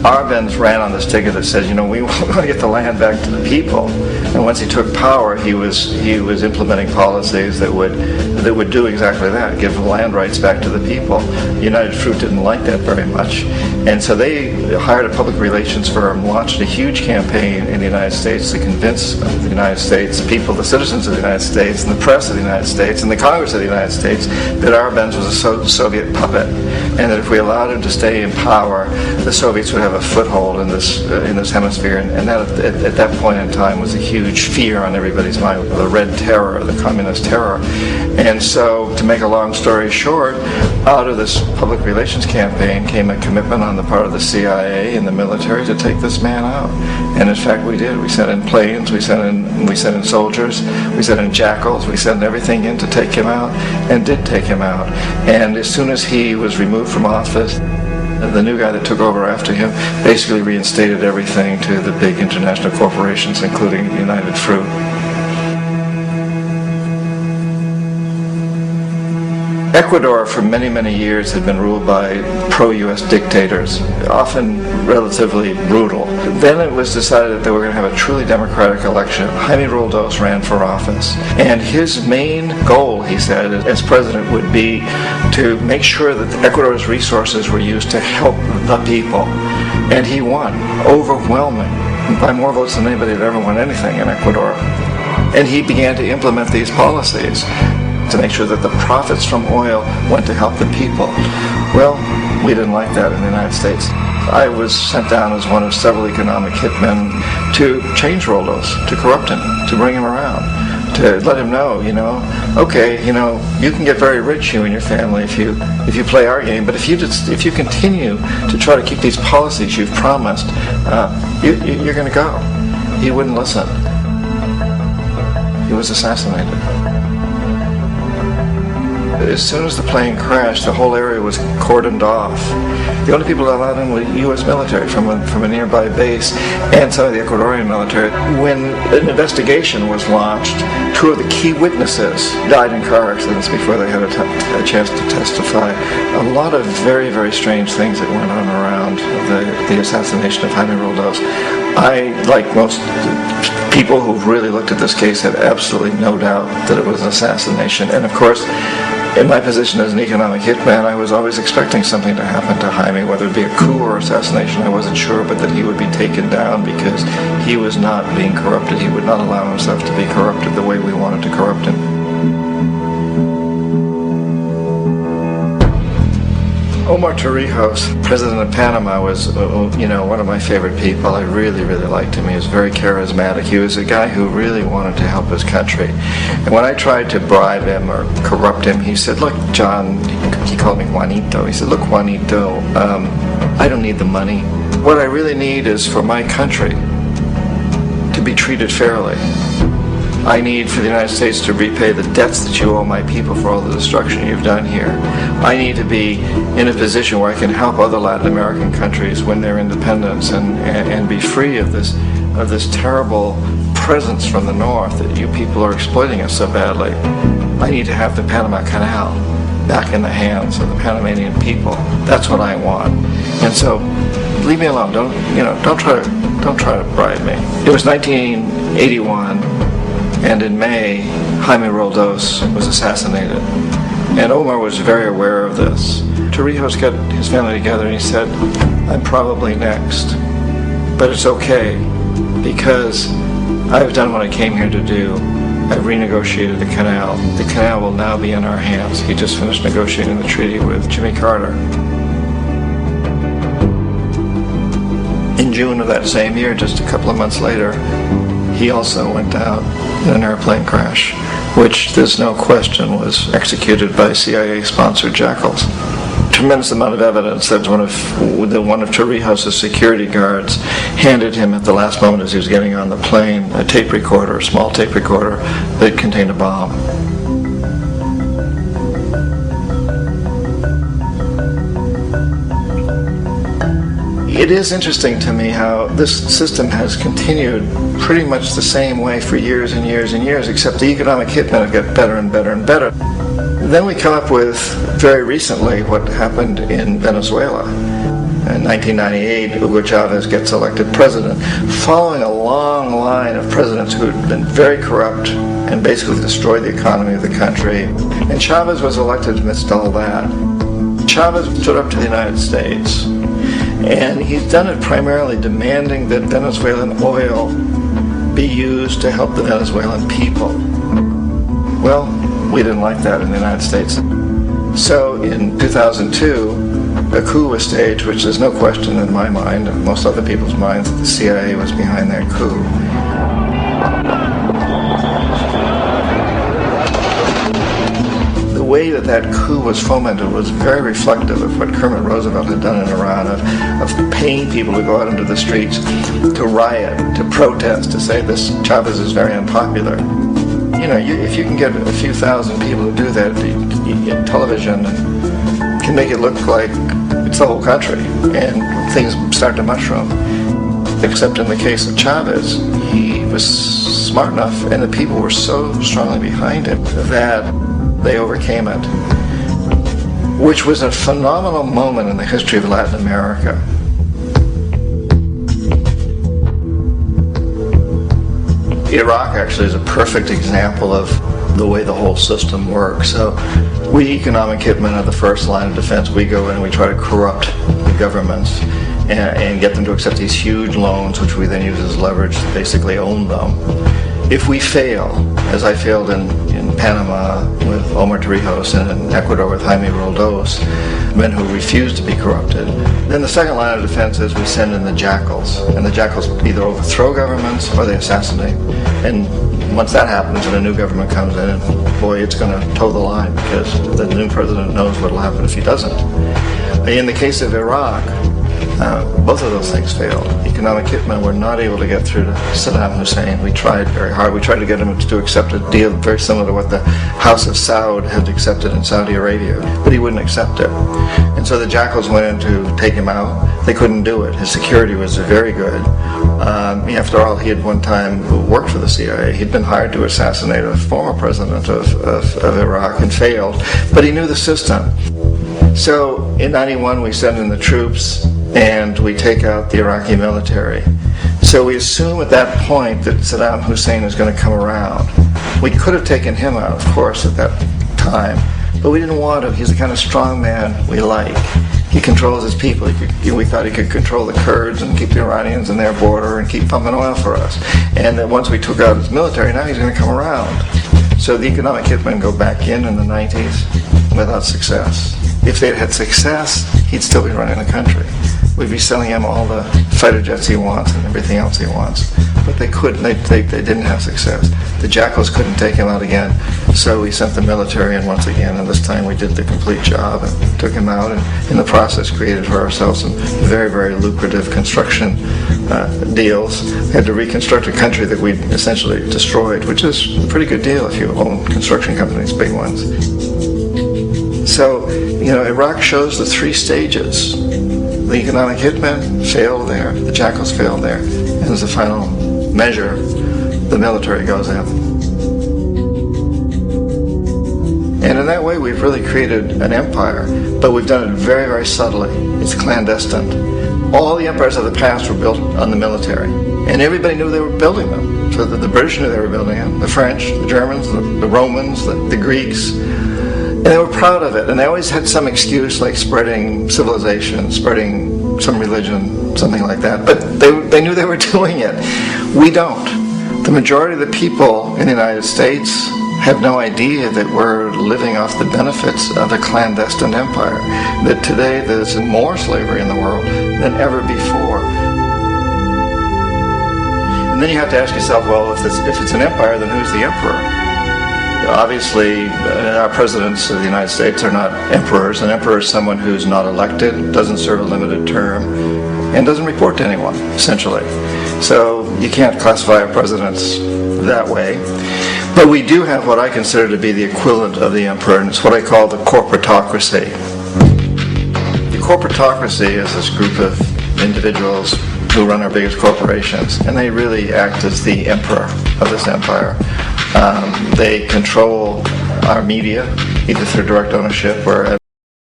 Arbenz ran on this ticket that said, we want to get the land back to the people. And once he took power, he was implementing policies that would do exactly that, give the land rights back to the people. United Fruit didn't like that very much, and so they hired a public relations firm, launched a huge campaign in the United States to convince the United States people, the citizens of the United States, and the press of the United States, and the Congress of the United States, that Arbenz was a Soviet puppet, and that if we allowed him to stay in power, the Soviets would have a foothold in this hemisphere, and that at that point in time was a huge fear on everybody's mind, the Red Terror, the Communist Terror. And so, to make a long story short, out of this public relations campaign came a commitment on the part of the CIA and the military to take this man out. And in fact, we did. We sent in planes, we sent in soldiers, we sent in jackals, we sent everything in to take him out, and did take him out. And as soon as he was removed from office, the new guy that took over after him basically reinstated everything to the big international corporations, including United Fruit. Ecuador for many, many years had been ruled by pro-U.S. dictators, often relatively brutal. Then it was decided that they were going to have a truly democratic election. Jaime Roldos ran for office, and his main goal, he said, as president would be to make sure that Ecuador's resources were used to help the people. And he won, overwhelming, by more votes than anybody had ever won anything in Ecuador. And he began to implement these policies to make sure that the profits from oil went to help the people. Well, we didn't like that in the United States. I was sent down as one of several economic hitmen to change Roldos, to corrupt him, to bring him around, to let him know, okay, you can get very rich, you and your family, if you play our game, but if you continue to try to keep these policies you've promised, you're going to go. He wouldn't listen. He was assassinated. As soon as the plane crashed, the whole area was cordoned off. The only people that allowed in were U.S. military from a nearby base and some of the Ecuadorian military. When an investigation was launched, two of the key witnesses died in car accidents before they had a chance to testify. A lot of very, very strange things that went on around the assassination of Jaime Roldos. I, like most people who've really looked at this case, had absolutely no doubt that it was an assassination. And of course, in my position as an economic hitman, I was always expecting something to happen to Jaime, whether it be a coup or assassination, I wasn't sure, but that he would be taken down because he was not being corrupted. He would not allow himself to be corrupted the way we wanted to corrupt him. Omar Torrijos, president of Panama, was one of my favorite people. I really, really liked him. He was very charismatic. He was a guy who really wanted to help his country. And when I tried to bribe him or corrupt him, he said, look, John, he called me Juanito. He said, look, Juanito, I don't need the money. What I really need is for my country to be treated fairly. I need for the United States to repay the debts that you owe my people for all the destruction you've done here. I need to be in a position where I can help other Latin American countries win their independence and be free of this terrible presence from the north that you people are exploiting us so badly. I need to have the Panama Canal back in the hands of the Panamanian people. That's what I want. And so, leave me alone. Don't try to bribe me. It was 1981. And in May, Jaime Roldos was assassinated. And Omar was very aware of this. Torrijos got his family together and he said, I'm probably next. But it's okay, because I've done what I came here to do. I've renegotiated the canal. The canal will now be in our hands. He just finished negotiating the treaty with Jimmy Carter. In June of that same year, just a couple of months later, he also went out in an airplane crash, which, there's no question, was executed by CIA-sponsored jackals. Tremendous amount of evidence that one of Torrijos' security guards handed him at the last moment as he was getting on the plane a tape recorder, a small tape recorder that contained a bomb. It is interesting to me how this system has continued pretty much the same way for years and years and years, except the economic hitmen have got better and better and better. Then we come up with, very recently, what happened in Venezuela. In 1998, Hugo Chavez gets elected president, following a long line of presidents who had been very corrupt and basically destroyed the economy of the country. And Chavez was elected amidst all that. Chavez stood up to the United States, and he's done it primarily demanding that Venezuelan oil be used to help the Venezuelan people. Well, we didn't like that in the United States. So in 2002, a coup was staged, which there's no question in my mind, and most other people's minds, that the CIA was behind that coup. The way that coup was fomented was very reflective of what Kermit Roosevelt had done in Iran, of paying people to go out into the streets, to riot, to protest, to say this Chavez is very unpopular. You know, if you can get a few thousand people to do that in television, and can make it look like it's the whole country, and things start to mushroom. Except in the case of Chavez, he was smart enough, and the people were so strongly behind him that they overcame it, which was a phenomenal moment in the history of Latin America. Iraq actually is a perfect example of the way the whole system works. So we economic hitmen are the first line of defense. We go in and we try to corrupt the governments and get them to accept these huge loans, which we then use as leverage to basically own them. If we fail, as I failed in Panama with Omar Torrijos and in Ecuador with Jaime Roldos, men who refused to be corrupted, then the second line of defense is we send in the jackals. And the jackals either overthrow governments or they assassinate. And once that happens and a new government comes in, boy, it's going to toe the line, because the new president knows what will happen if he doesn't. In the case of Iraq, both of those things failed. Economic hitmen were not able to get through to Saddam Hussein. We tried very hard. We tried to get him to accept a deal very similar to what the House of Saud had accepted in Saudi Arabia, but he wouldn't accept it. And so the jackals went in to take him out. They couldn't do it. His security was very good. After all, he had one time worked for the CIA. He'd been hired to assassinate a former president of Iraq and failed, but he knew the system. So in 91 we send in the troops and we take out the Iraqi military. So we assume at that point that Saddam Hussein is going to come around. We could have taken him out, of course, at that time, but we didn't want him. He's the kind of strong man we like. He controls his people. We thought he could control the Kurds and keep the Iranians in their border and keep pumping oil for us. And then once we took out his military, now he's going to come around. So the economic hitmen go back in the 90s without success. If they'd had success, he'd still be running the country. We'd be selling him all the fighter jets he wants and everything else he wants. But they couldn't. They didn't have success. The jackals couldn't take him out again, so we sent the military in once again, and this time we did the complete job and took him out, and in the process created for ourselves some very, very lucrative construction deals. We had to reconstruct a country that we'd essentially destroyed, which is a pretty good deal if you own construction companies, big ones. So, Iraq shows the three stages. The economic hitmen failed there, the jackals failed there, and as a final measure, the military goes in. And in that way, we've really created an empire, but we've done it very, very subtly. It's clandestine. All the empires of the past were built on the military, and everybody knew they were building them. So the British knew they were building them, the French, the Germans, the Romans, the Greeks. And they were proud of it, and they always had some excuse, like spreading civilization, spreading some religion, something like that. But they knew they were doing it. We don't. The majority of the people in the United States have no idea that we're living off the benefits of a clandestine empire. That today there's more slavery in the world than ever before. And then you have to ask yourself, well, if it's an empire, then who's the emperor? Obviously, our presidents of the United States are not emperors. An emperor is someone who's not elected, doesn't serve a limited term, and doesn't report to anyone, essentially. So you can't classify our presidents that way. But we do have what I consider to be the equivalent of the emperor, and it's what I call the corporatocracy. The corporatocracy is this group of individuals who run our biggest corporations, and they really act as the emperor of this empire. They control our media, either through direct ownership or